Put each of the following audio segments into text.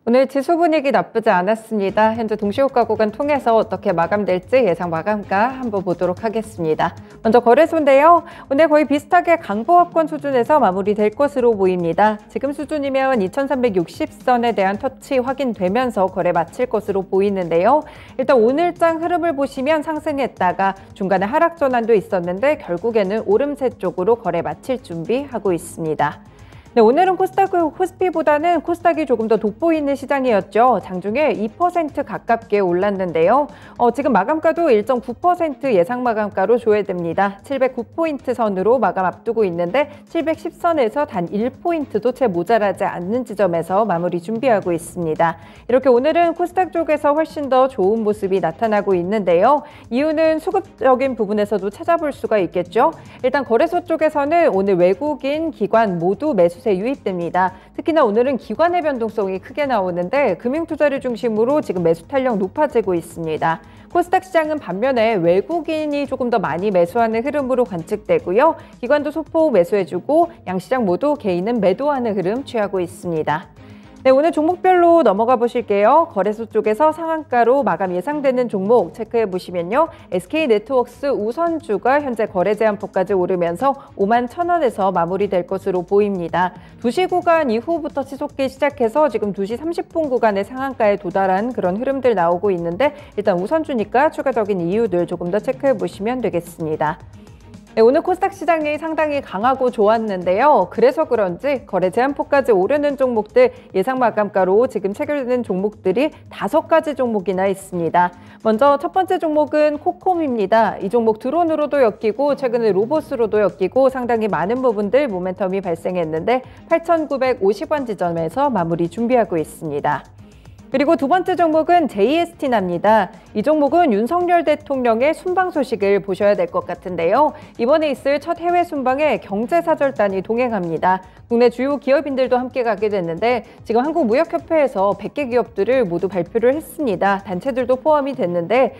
오늘 지수 분위기 나쁘지 않았습니다. 현재 동시효과 구간 통해서 어떻게 마감될지 예상 마감가 한번 보도록 하겠습니다. 먼저 거래소인데요. 오늘 거의 비슷하게 강보합권 수준에서 마무리될 것으로 보입니다. 지금 수준이면 2360선에 대한 터치 확인되면서 거래 마칠 것으로 보이는데요. 일단 오늘장 흐름을 보시면 상승했다가 중간에 하락 전환도 있었는데 결국에는 오름세 쪽으로 거래 마칠 준비하고 있습니다. 네, 오늘은 코스피보다는 코스닥이 조금 더 돋보이는 시장이었죠. 장중에 2% 가깝게 올랐는데요. 지금 마감가도 1.9% 예상 마감가로 조회됩니다. 709포인트 선으로 마감 앞두고 있는데 710선에서 단 1포인트도 채 모자라지 않는 지점에서 마무리 준비하고 있습니다. 이렇게 오늘은 코스닥 쪽에서 훨씬 더 좋은 모습이 나타나고 있는데요. 이유는 수급적인 부분에서도 찾아볼 수가 있겠죠. 일단 거래소 쪽에서는 오늘 외국인, 기관 모두 매수세 유입됩니다. 특히나 오늘은 기관의 변동성이 크게 나오는데 금융투자를 중심으로 지금 매수 탄력 높아지고 있습니다. 코스닥 시장은 반면에 외국인이 조금 더 많이 매수하는 흐름으로 관측되고요. 기관도 소폭 매수해주고 양시장 모두 개인은 매도하는 흐름 취하고 있습니다. 네, 오늘 종목별로 넘어가 보실게요. 거래소 쪽에서 상한가로 마감 예상되는 종목 체크해 보시면요. SK네트워크스 우선주가 현재 거래 제한폭까지 오르면서 51,000원에서 마무리될 것으로 보입니다. 2시 구간 이후부터 치솟기 시작해서 지금 2시 30분 구간의 상한가에 도달한 그런 흐름들 나오고 있는데 일단 우선주니까 추가적인 이유들 조금 더 체크해 보시면 되겠습니다. 네, 오늘 코스닥 시장이 상당히 강하고 좋았는데요. 그래서 그런지 거래 제한폭까지 오르는 종목들 예상 마감가로 지금 체결되는 종목들이 5가지 종목이나 있습니다. 먼저 첫 번째 종목은 코콤입니다. 이 종목 드론으로도 엮이고 최근에 로봇으로도 엮이고 상당히 많은 부분들 모멘텀이 발생했는데 8,950원 지점에서 마무리 준비하고 있습니다. 그리고 두 번째 종목은 JST납니다. 이 종목은 윤석열 대통령의 순방 소식을 보셔야 될 것 같은데요. 이번에 있을 첫 해외 순방에 경제사절단이 동행합니다. 국내 주요 기업인들도 함께 가게 됐는데 지금 한국무역협회에서 100개 기업들을 모두 발표를 했습니다. 단체들도 포함이 됐는데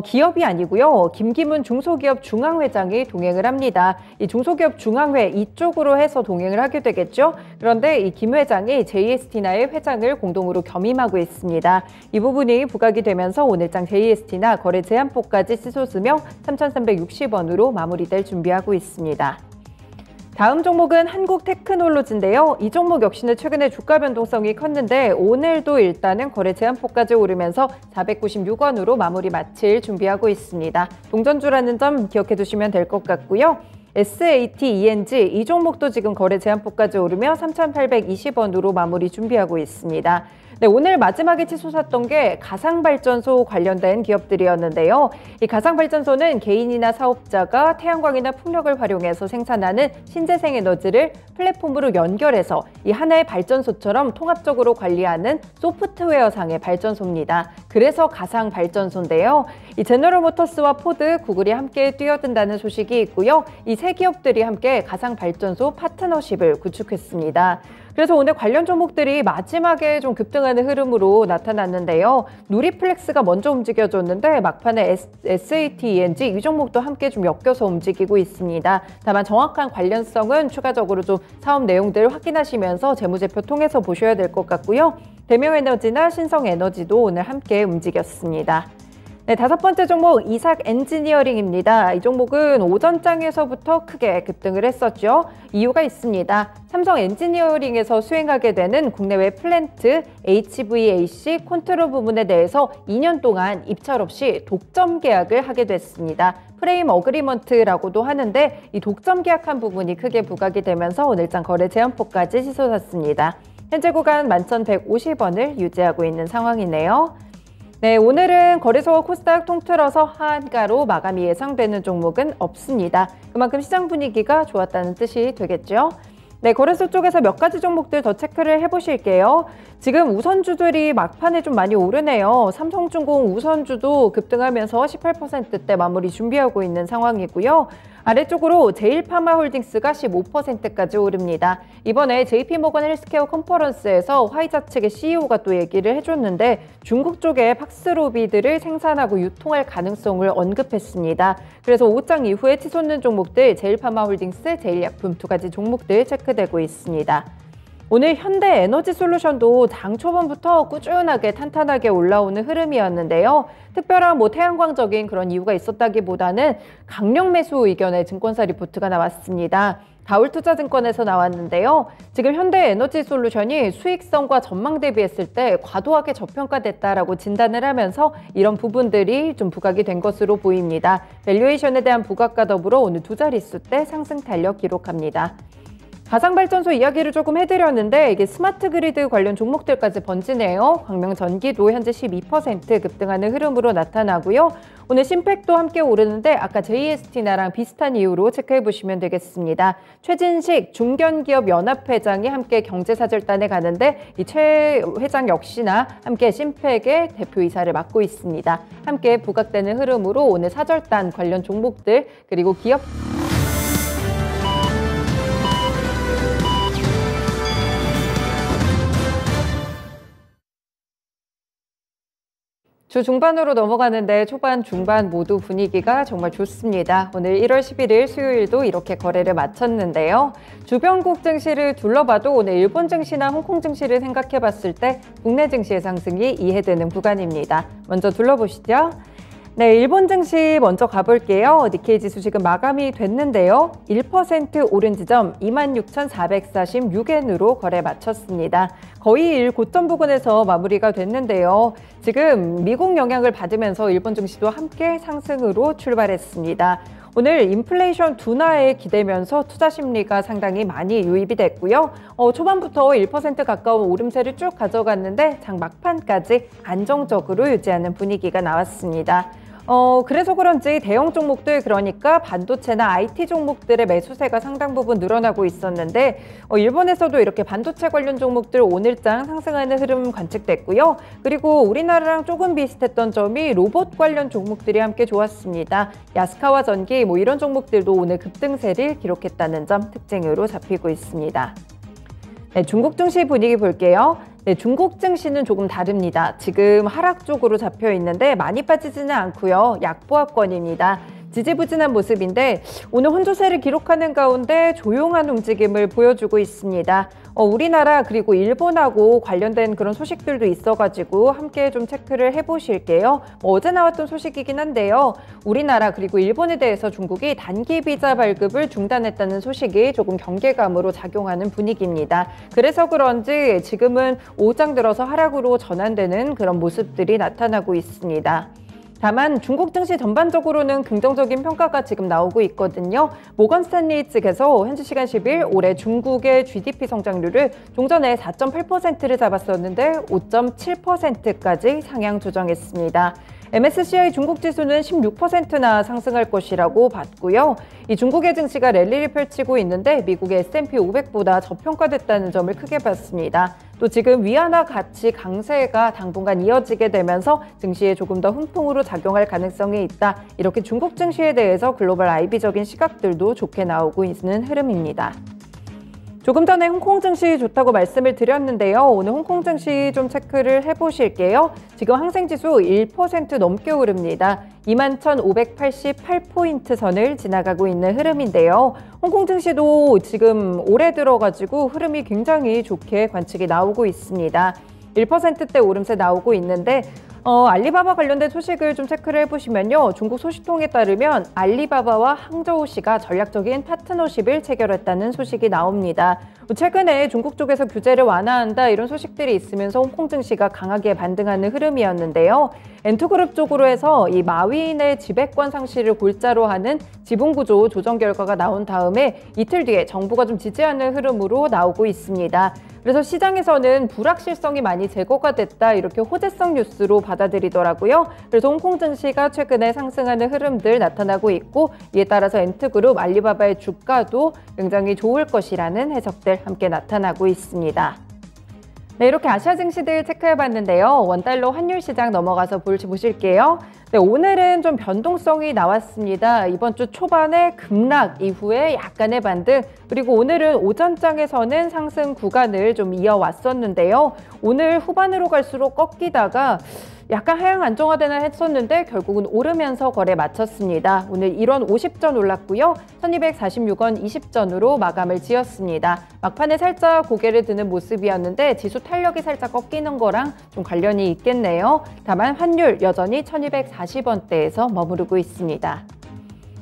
기업이 아니고요. 김기문 중소기업 중앙회장이 동행을 합니다. 이 중소기업 중앙회 이쪽으로 해서 동행을 하게 되겠죠. 그런데 이 김 회장이 JST나의 회장을 공동으로 겸임하고 있습니다. 이 부분이 부각이 되면서 오늘장 JST나 거래 제한폭까지 치솟으며 3,360원으로 마무리될 준비하고 있습니다. 다음 종목은 한국테크놀로지인데요. 이 종목 역시는 최근에 주가 변동성이 컸는데 오늘도 일단은 거래 제한폭까지 오르면서 496원으로 마무리 마칠 준비하고 있습니다. 동전주라는 점 기억해 두시면 될 것 같고요. SATENG 이 종목도 지금 거래 제한폭까지 오르며 3,820원으로 마무리 준비하고 있습니다. 네, 오늘 마지막에 치솟았던 게 가상발전소 관련된 기업들이었는데요. 이 가상발전소는 개인이나 사업자가 태양광이나 풍력을 활용해서 생산하는 신재생 에너지를 플랫폼으로 연결해서 이 하나의 발전소처럼 통합적으로 관리하는 소프트웨어상의 발전소입니다. 그래서 가상발전소인데요. 이 제너럴모터스와 포드, 구글이 함께 뛰어든다는 소식이 있고요. 이 세 기업들이 함께 가상발전소 파트너십을 구축했습니다. 그래서 오늘 관련 종목들이 마지막에 좀 급등하는 흐름으로 나타났는데요. 누리플렉스가 먼저 움직여줬는데 막판에 SATENG 이 종목도 함께 좀 엮여서 움직이고 있습니다. 다만 정확한 관련성은 추가적으로 좀 사업 내용들 확인하시면서 재무제표 통해서 보셔야 될 것 같고요. 대명에너지나 신성에너지도 오늘 함께 움직였습니다. 네, 다섯 번째 종목 이삭 엔지니어링입니다. 이 종목은 오전장에서부터 크게 급등을 했었죠. 이유가 있습니다. 삼성 엔지니어링에서 수행하게 되는 국내외 플랜트 HVAC 컨트롤 부문에 대해서 2년 동안 입찰 없이 독점 계약을 하게 됐습니다. 프레임 어그리먼트라고도 하는데 이 독점 계약한 부분이 크게 부각이 되면서 오늘장 거래 제한폭까지 치솟았습니다. 현재 구간 11,150원을 유지하고 있는 상황이네요. 네, 오늘은 거래소와 코스닥 통틀어서 하한가로 마감이 예상되는 종목은 없습니다. 그만큼 시장 분위기가 좋았다는 뜻이 되겠죠. 네, 거래소 쪽에서 몇 가지 종목들 더 체크를 해보실게요. 지금 우선주들이 막판에 좀 많이 오르네요. 삼성중공 우선주도 급등하면서 18%대 마무리 준비하고 있는 상황이고요. 아래쪽으로 제일파마홀딩스가 15%까지 오릅니다. 이번에 JP모건 헬스케어 컨퍼런스에서 화이자 측의 CEO가 또 얘기를 해줬는데 중국 쪽에 팍스로비드를 생산하고 유통할 가능성을 언급했습니다. 그래서 오후장 이후에 치솟는 종목들 제일파마홀딩스, 제일약품 두 가지 종목들 체크되고 있습니다. 오늘 현대에너지솔루션도 장 초반부터 꾸준하게 탄탄하게 올라오는 흐름이었는데요. 특별한 태양광적인 그런 이유가 있었다기보다는 강력 매수 의견의 증권사 리포트가 나왔습니다. 다울투자증권에서 나왔는데요. 지금 현대에너지솔루션이 수익성과 전망 대비했을 때 과도하게 저평가됐다라고 진단을 하면서 이런 부분들이 좀 부각이 된 것으로 보입니다. 밸류에이션에 대한 부각과 더불어 오늘 두 자릿수대 상승 탄력 기록합니다. 가상발전소 이야기를 조금 해드렸는데 이게 스마트 그리드 관련 종목들까지 번지네요. 광명전기도 현재 12% 급등하는 흐름으로 나타나고요. 오늘 심팩도 함께 오르는데 아까 JST나랑 비슷한 이유로 체크해 보시면 되겠습니다. 최진식 중견기업연합회장이 함께 경제사절단에 가는데 이 최 회장 역시나 함께 심팩의 대표이사를 맡고 있습니다. 함께 부각되는 흐름으로 오늘 사절단 관련 종목들 그리고 기업 주 중반으로 넘어가는데 초반, 중반 모두 분위기가 정말 좋습니다. 오늘 1월 11일 수요일도 이렇게 거래를 마쳤는데요. 주변국 증시를 둘러봐도 오늘 일본 증시나 홍콩 증시를 생각해 봤을 때 국내 증시의 상승이 이해되는 구간입니다. 먼저 둘러보시죠. 네, 일본 증시 먼저 가볼게요. 니케이 지수 지금 마감이 됐는데요. 1% 오른 지점 26,446엔으로 거래 마쳤습니다. 거의 고점 부근에서 마무리가 됐는데요. 지금 미국 영향을 받으면서 일본 증시도 함께 상승으로 출발했습니다. 오늘 인플레이션 둔화에 기대면서 투자 심리가 상당히 많이 유입이 됐고요. 초반부터 1% 가까운 오름세를 쭉 가져갔는데 장 막판까지 안정적으로 유지하는 분위기가 나왔습니다. 그래서 그런지 대형 종목들 그러니까 반도체나 IT 종목들의 매수세가 상당 부분 늘어나고 있었는데 일본에서도 이렇게 반도체 관련 종목들 오늘장 상승하는 흐름 관측됐고요. 그리고 우리나라랑 조금 비슷했던 점이 로봇 관련 종목들이 함께 좋았습니다. 야스카와 전기 이런 종목들도 오늘 급등세를 기록했다는 점 특징으로 잡히고 있습니다. 네, 중국 증시 분위기 볼게요. 네, 중국 증시는 조금 다릅니다. 지금 하락 쪽으로 잡혀 있는데 많이 빠지지는 않고요. 약보합권입니다. 지지부진한 모습인데 오늘 혼조세를 기록하는 가운데 조용한 움직임을 보여주고 있습니다. 우리나라 그리고 일본하고 관련된 그런 소식들도 있어가지고 함께 좀 체크를 해보실게요. 어제 나왔던 소식이긴 한데요. 우리나라 그리고 일본에 대해서 중국이 단기 비자 발급을 중단했다는 소식이 조금 경계감으로 작용하는 분위기입니다. 그래서 그런지 지금은 오장 들어서 하락으로 전환되는 그런 모습들이 나타나고 있습니다. 다만 중국 증시 전반적으로는 긍정적인 평가가 지금 나오고 있거든요. 모건스탠리 측에서 현지 시간 10일 올해 중국의 GDP 성장률을 종전에 4.8%를 잡았었는데 5.7%까지 상향 조정했습니다. MSCI 중국 지수는 16%나 상승할 것이라고 봤고요. 이 중국의 증시가 랠리를 펼치고 있는데 미국의 S&P 500보다 저평가됐다는 점을 크게 봤습니다. 또 지금 위안화 가치 강세가 당분간 이어지게 되면서 증시에 조금 더 훈풍으로 작용할 가능성이 있다. 이렇게 중국 증시에 대해서 글로벌 IB적인 시각들도 좋게 나오고 있는 흐름입니다. 조금 전에 홍콩 증시 좋다고 말씀을 드렸는데요. 오늘 홍콩 증시 좀 체크를 해보실게요. 지금 항생지수 1% 넘게 오릅니다. 21,588포인트 선을 지나가고 있는 흐름인데요. 홍콩 증시도 지금 올해 들어가지고 흐름이 굉장히 좋게 관측이 나오고 있습니다. 1%대 오름세 나오고 있는데 알리바바 관련된 소식을 좀 체크를 해보시면요. 중국 소식통에 따르면 알리바바와 항저우시가 전략적인 파트너십을 체결했다는 소식이 나옵니다. 최근에 중국 쪽에서 규제를 완화한다 이런 소식들이 있으면서 홍콩 증시가 강하게 반등하는 흐름이었는데요. 엔투그룹 쪽으로 해서 이 마윈의 지배권 상실을 골자로 하는 지분구조 조정 결과가 나온 다음에 이틀 뒤에 정부가 좀 지지하는 흐름으로 나오고 있습니다. 그래서 시장에서는 불확실성이 많이 제거가 됐다 이렇게 호재성 뉴스로 받아들이더라고요. 그래서 홍콩 증시가 최근에 상승하는 흐름들 나타나고 있고 이에 따라서 엔트그룹 알리바바의 주가도 굉장히 좋을 것이라는 해석들 함께 나타나고 있습니다. 네, 이렇게 아시아 증시들 체크해봤는데요. 원달러 환율 시장 넘어가서 보실게요. 네, 오늘은 좀 변동성이 나왔습니다. 이번 주 초반에 급락 이후에 약간의 반등, 그리고 오늘은 오전장에서는 상승 구간을 좀 이어왔었는데요. 오늘 후반으로 갈수록 꺾이다가 약간 하향 안정화되나 했었는데 결국은 오르면서 거래 마쳤습니다. 오늘 1원 50전 올랐고요. 1246원 20전으로 마감을 지었습니다. 막판에 살짝 고개를 드는 모습이었는데 지수 탄력이 살짝 꺾이는 거랑 좀 관련이 있겠네요. 다만 환율 여전히 1240원대에서 머무르고 있습니다.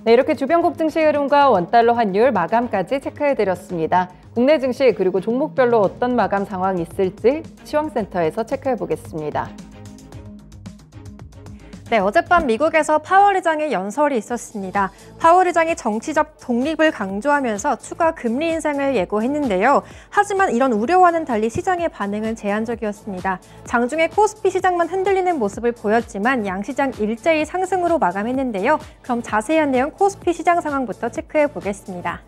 네, 이렇게 주변국 증시 흐름과 원달러 환율 마감까지 체크해드렸습니다. 국내 증시 그리고 종목별로 어떤 마감 상황이 있을지 시황센터에서 체크해 보겠습니다. 네, 어젯밤 미국에서 파월 의장의 연설이 있었습니다. 파월 의장이 정치적 독립을 강조하면서 추가 금리 인상을 예고했는데요. 하지만 이런 우려와는 달리 시장의 반응은 제한적이었습니다. 장중에 코스피 시장만 흔들리는 모습을 보였지만 양시장 일제히 상승으로 마감했는데요. 그럼 자세한 내용 코스피 시장 상황부터 체크해 보겠습니다.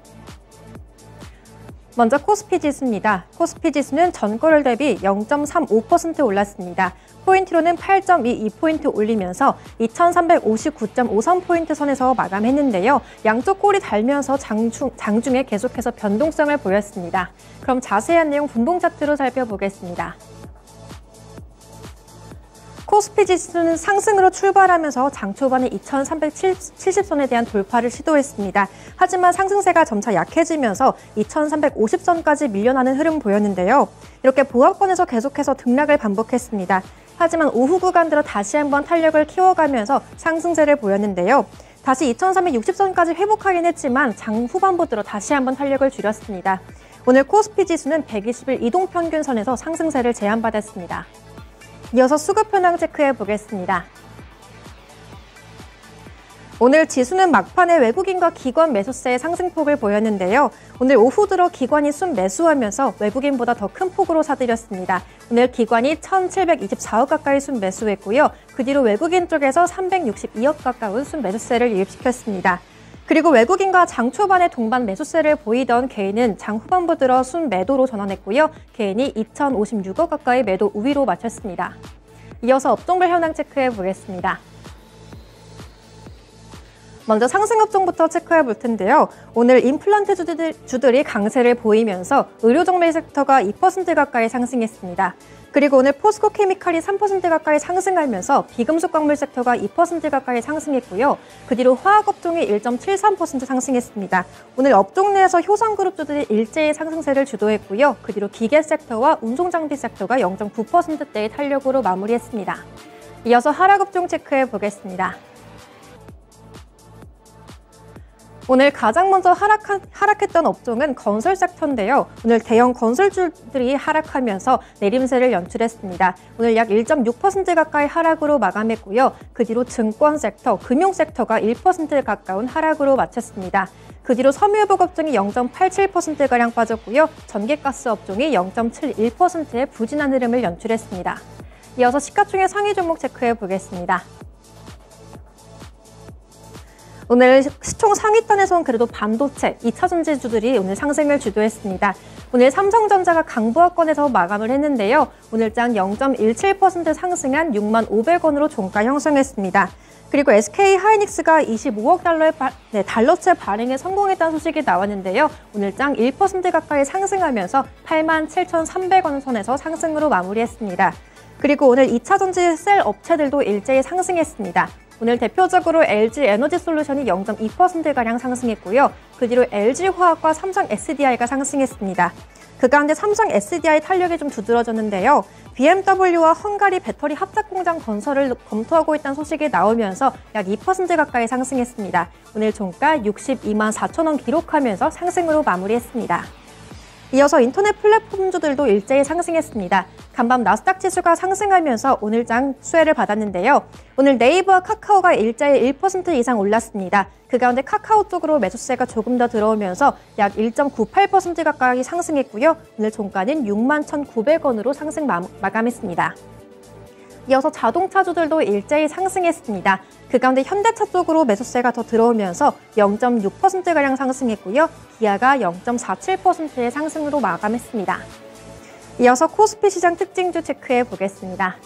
먼저 코스피 지수입니다. 코스피 지수는 전거래 대비 0.35% 올랐습니다. 포인트로는 8.22포인트 올리면서 2359.53포인트 선에서 마감했는데요. 양쪽 꼴이 달면서 장중에 계속해서 변동성을 보였습니다. 그럼 자세한 내용 분봉 차트로 살펴보겠습니다. 코스피 지수는 상승으로 출발하면서 장 초반에 2370선에 대한 돌파를 시도했습니다. 하지만 상승세가 점차 약해지면서 2350선까지 밀려나는 흐름 보였는데요. 이렇게 보합권에서 계속해서 등락을 반복했습니다. 하지만 오후 구간 들어 다시 한번 탄력을 키워가면서 상승세를 보였는데요. 다시 2360선까지 회복하긴 했지만 장 후반부 들어 다시 한번 탄력을 줄였습니다. 오늘 코스피 지수는 120일 이동평균선에서 상승세를 제한받았습니다. 이어서 수급 현황 체크해 보겠습니다. 오늘 지수는 막판에 외국인과 기관 매수세의 상승폭을 보였는데요. 오늘 오후 들어 기관이 순매수하면서 외국인보다 더 큰 폭으로 사들였습니다. 오늘 기관이 1,724억 가까이 순매수했고요. 그 뒤로 외국인 쪽에서 362억 가까운 순매수세를 유입시켰습니다. 그리고 외국인과 장 초반에 동반 매수세를 보이던 개인은 장 후반부 들어 순매도로 전환했고요. 개인이 2,056억 가까이 매도 우위로 마쳤습니다. 이어서 업종별 현황 체크해 보겠습니다. 먼저 상승업종부터 체크해 볼 텐데요. 오늘 임플란트 주들이 강세를 보이면서 의료정밀 섹터가 2% 가까이 상승했습니다. 그리고 오늘 포스코 케미칼이 3% 가까이 상승하면서 비금속 광물 섹터가 2% 가까이 상승했고요. 그 뒤로 화학업종이 1.73% 상승했습니다. 오늘 업종 내에서 효성그룹주들이 일제히 상승세를 주도했고요. 그 뒤로 기계 섹터와 운송장비 섹터가 0.9%대의 탄력으로 마무리했습니다. 이어서 하락업종 체크해 보겠습니다. 오늘 가장 먼저 하락했던 업종은 건설 섹터인데요. 오늘 대형 건설주들이 하락하면서 내림세를 연출했습니다. 오늘 약 1.6% 가까이 하락으로 마감했고요. 그 뒤로 증권 섹터, 금융 섹터가 1% 가까운 하락으로 마쳤습니다. 그 뒤로 섬유유복 업종이 0.87%가량 빠졌고요. 전기가스 업종이 0.71%의 부진한 흐름을 연출했습니다. 이어서 시가총액 상위 종목 체크해 보겠습니다. 오늘 시총 상위단에선 그래도 반도체, 2차전지주들이 오늘 상승을 주도했습니다. 오늘 삼성전자가 강보합권에서 마감을 했는데요. 오늘장 0.17% 상승한 65,500원으로 종가 형성했습니다. 그리고 SK하이닉스가 25억 달러채 발행에 성공했다는 소식이 나왔는데요. 오늘장 1% 가까이 상승하면서 87,300원 선에서 상승으로 마무리했습니다. 그리고 오늘 2차전지 셀 업체들도 일제히 상승했습니다. 오늘 대표적으로 LG에너지솔루션이 0.2%가량 상승했고요. 그 뒤로 LG화학과 삼성 SDI가 상승했습니다. 그 가운데 삼성 SDI 탄력이 좀 두드러졌는데요. BMW와 헝가리 배터리 합작 공장 건설을 검토하고 있다는 소식이 나오면서 약 2% 가까이 상승했습니다. 오늘 종가 62만 4천 원 기록하면서 상승으로 마무리했습니다. 이어서 인터넷 플랫폼주들도 일제히 상승했습니다. 간밤 나스닥 지수가 상승하면서 오늘장 수혜를 받았는데요. 오늘 네이버와 카카오가 일제히 1% 이상 올랐습니다. 그 가운데 카카오 쪽으로 매수세가 조금 더 들어오면서 약 1.98% 가까이 상승했고요. 오늘 종가는 61,900원으로 상승 마감했습니다. 이어서 자동차주들도 일제히 상승했습니다. 그 가운데 현대차 쪽으로 매수세가 더 들어오면서 0.6%가량 상승했고요. 기아가 0.47%의 상승으로 마감했습니다. 이어서 코스피 시장 특징주 체크해 보겠습니다.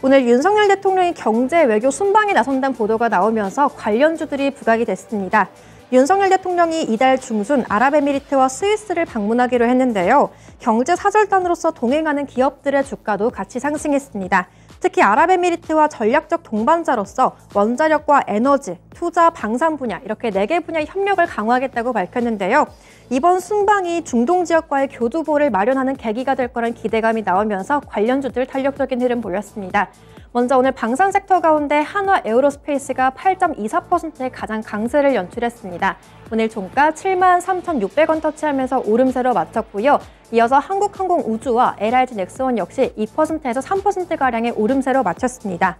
오늘 윤석열 대통령이 경제 외교 순방에 나선다는 보도가 나오면서 관련주들이 부각이 됐습니다. 윤석열 대통령이 이달 중순 아랍에미리트와 스위스를 방문하기로 했는데요. 경제 사절단으로서 동행하는 기업들의 주가도 같이 상승했습니다. 특히 아랍에미리트와 전략적 동반자로서 원자력과 에너지, 투자, 방산 분야 이렇게 4개 분야의 협력을 강화하겠다고 밝혔는데요. 이번 순방이 중동 지역과의 교두보를 마련하는 계기가 될 거란 기대감이 나오면서 관련주들 탄력적인 흐름 보였습니다. 먼저 오늘 방산 섹터 가운데 한화 에어로스페이스가 8.24%의 가장 강세를 연출했습니다. 오늘 종가 73,600원 터치하면서 오름세로 마쳤고요. 이어서 한국항공우주와 LRG 넥스원 역시 2%에서 3%가량의 오름세로 마쳤습니다.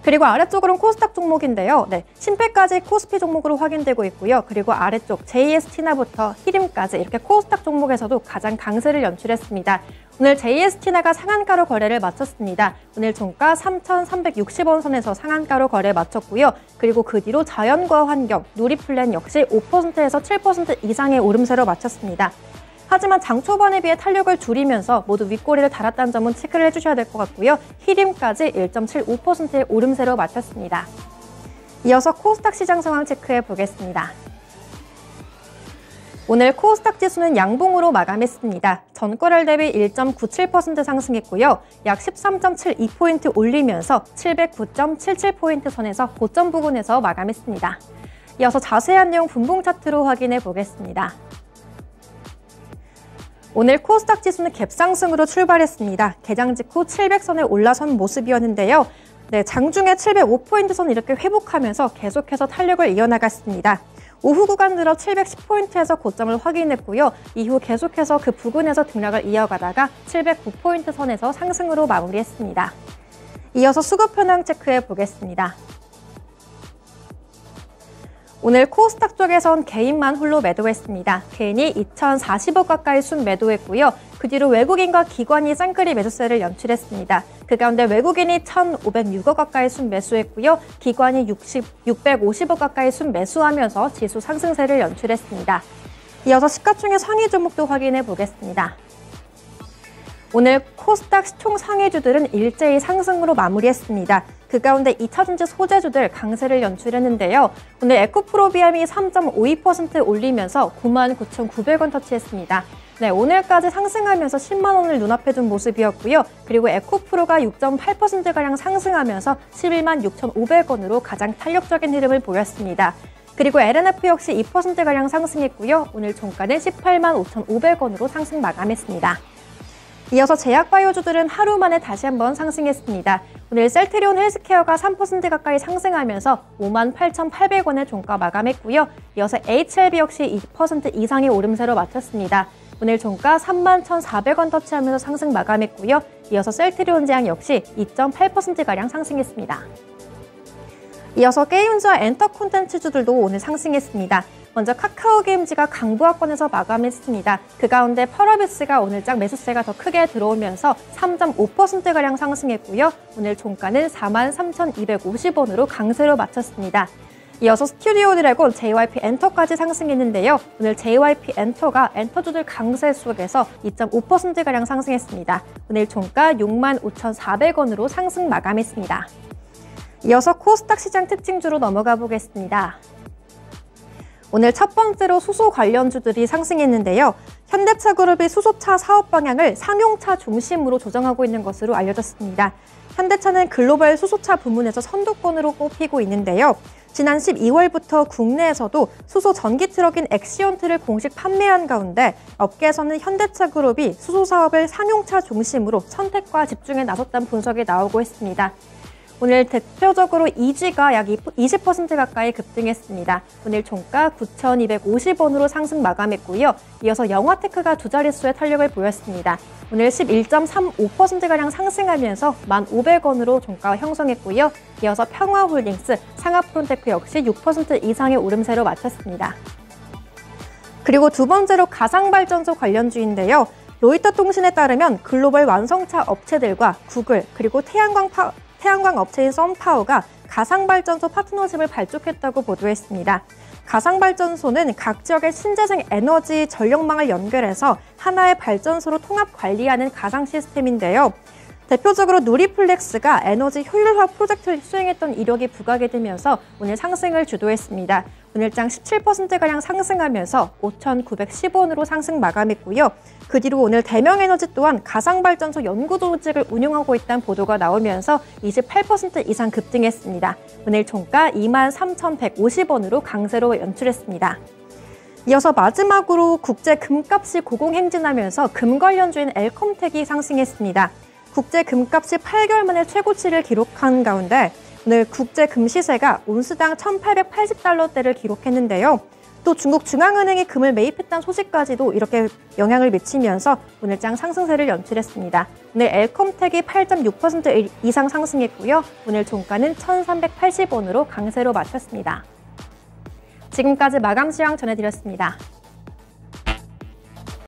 그리고 아래쪽으로는 코스닥 종목인데요. 신패까지 코스피 종목으로 확인되고 있고요. 그리고 아래쪽 JS티나부터 히림까지 이렇게 코스닥 종목에서도 가장 강세를 연출했습니다. 오늘 JS티나가 상한가로 거래를 마쳤습니다. 오늘 종가 3,360원 선에서 상한가로 거래 마쳤고요. 그리고 그 뒤로 자연과 환경, 누리플랜 역시 5%에서 7% 이상의 오름세로 마쳤습니다. 하지만 장 초반에 비해 탄력을 줄이면서 모두 윗꼬리를 달았다는 점은 체크를 해주셔야 될 것 같고요. 히림까지 1.75%의 오름세로 마쳤습니다. 이어서 코스닥 시장 상황 체크해 보겠습니다. 오늘 코스닥 지수는 양봉으로 마감했습니다. 전거래일 대비 1.97% 상승했고요. 약 13.72포인트 올리면서 709.77포인트 선에서 고점 부근에서 마감했습니다. 이어서 자세한 내용 분봉 차트로 확인해 보겠습니다. 오늘 코스닥 지수는 갭상승으로 출발했습니다. 개장 직후 700선에 올라선 모습이었는데요. 장중에 705포인트 선 이렇게 회복하면서 계속해서 탄력을 이어나갔습니다. 오후 구간 들어 710포인트에서 고점을 확인했고요. 이후 계속해서 그 부근에서 등락을 이어가다가 709포인트 선에서 상승으로 마무리했습니다. 이어서 수급 현황 체크해 보겠습니다. 오늘 코스닥 쪽에선 개인만 홀로 매도했습니다. 개인이 2,040억 가까이 순 매도했고요. 그 뒤로 외국인과 기관이 쌍끌이 매수세를 연출했습니다. 그 가운데 외국인이 1,506억 가까이 순 매수했고요. 기관이 650억 가까이 순 매수하면서 지수 상승세를 연출했습니다. 이어서 시가총액 상위 종목도 확인해 보겠습니다. 오늘 코스닥 시총 상위주들은 일제히 상승으로 마무리했습니다. 그 가운데 2차전지 소재주들 강세를 연출했는데요. 오늘 에코프로비암이 3.52% 올리면서 99,900원 터치했습니다. 오늘까지 상승하면서 10만 원을 눈앞에 둔 모습이었고요. 그리고 에코프로가 6.8%가량 상승하면서 11만 6,500원으로 가장 탄력적인 흐름을 보였습니다. 그리고 LNF 역시 2%가량 상승했고요. 오늘 종가는 18만 5,500원으로 상승 마감했습니다. 이어서 제약바이오주들은 하루 만에 다시 한번 상승했습니다. 오늘 셀트리온 헬스케어가 3% 가까이 상승하면서 58,800원의 종가 마감했고요. 이어서 HLB 역시 2% 이상의 오름세로 마쳤습니다. 오늘 종가 31,400원 터치하면서 상승 마감했고요. 이어서 셀트리온 제약 역시 2.8%가량 상승했습니다. 이어서 게임즈와 엔터 콘텐츠주들도 오늘 상승했습니다. 먼저 카카오게임즈가 강보합권에서 마감했습니다. 그 가운데 펄어비스가 오늘장 매수세가 더 크게 들어오면서 3.5%가량 상승했고요. 오늘 종가는 43,250원으로 강세로 마쳤습니다. 이어서 스튜디오 드래곤, JYP 엔터까지 상승했는데요. 오늘 JYP 엔터가 엔터주들 강세 속에서 2.5%가량 상승했습니다. 오늘 종가 65,400원으로 상승 마감했습니다. 이어서 코스닥 시장 특징주로 넘어가 보겠습니다. 오늘 첫 번째로 수소 관련주들이 상승했는데요. 현대차그룹이 수소차 사업 방향을 상용차 중심으로 조정하고 있는 것으로 알려졌습니다. 현대차는 글로벌 수소차 부문에서 선두권으로 꼽히고 있는데요. 지난 12월부터 국내에서도 수소 전기 트럭인 엑시온트를 공식 판매한 가운데 업계에서는 현대차그룹이 수소 사업을 상용차 중심으로 선택과 집중에 나섰다는 분석이 나오고 있습니다. 오늘 대표적으로 EG가 약 20% 가까이 급등했습니다. 오늘 종가 9,250원으로 상승 마감했고요. 이어서 영화테크가 두 자릿수의 탄력을 보였습니다. 오늘 11.35%가량 상승하면서 1,500원으로 종가가 형성했고요. 이어서 평화홀딩스, 상하프론테크 역시 6% 이상의 오름세로 마쳤습니다. 그리고 두 번째로 가상발전소 관련주인데요. 로이터 통신에 따르면 글로벌 완성차 업체들과 구글 그리고 태양광 업체인 썬파워가 가상발전소 파트너십을 발족했다고 보도했습니다. 가상발전소는 각 지역의 신재생 에너지 전력망을 연결해서 하나의 발전소로 통합 관리하는 가상 시스템인데요. 대표적으로 누리플렉스가 에너지 효율화 프로젝트를 수행했던 이력이 부각이 되면서 오늘 상승을 주도했습니다. 오늘장 17%가량 상승하면서 5,910원으로 상승 마감했고요. 그 뒤로 오늘 대명에너지 또한 가상발전소 연구 조직을 운영하고 있다는 보도가 나오면서 28% 이상 급등했습니다. 오늘 종가 23,150원으로 강세로 연출했습니다. 이어서 마지막으로 국제 금값이 고공행진하면서 금 관련주인 엘컴텍이 상승했습니다. 국제 금값이 8개월 만에 최고치를 기록한 가운데 오늘 국제 금 시세가 온스당 1,880달러대를 기록했는데요. 또 중국 중앙은행이 금을 매입했다는 소식까지도 이렇게 영향을 미치면서 오늘장 상승세를 연출했습니다. 오늘 엘컴텍이 8.6% 이상 상승했고요. 오늘 종가는 1,380원으로 강세로 마쳤습니다. 지금까지 마감 시황 전해드렸습니다.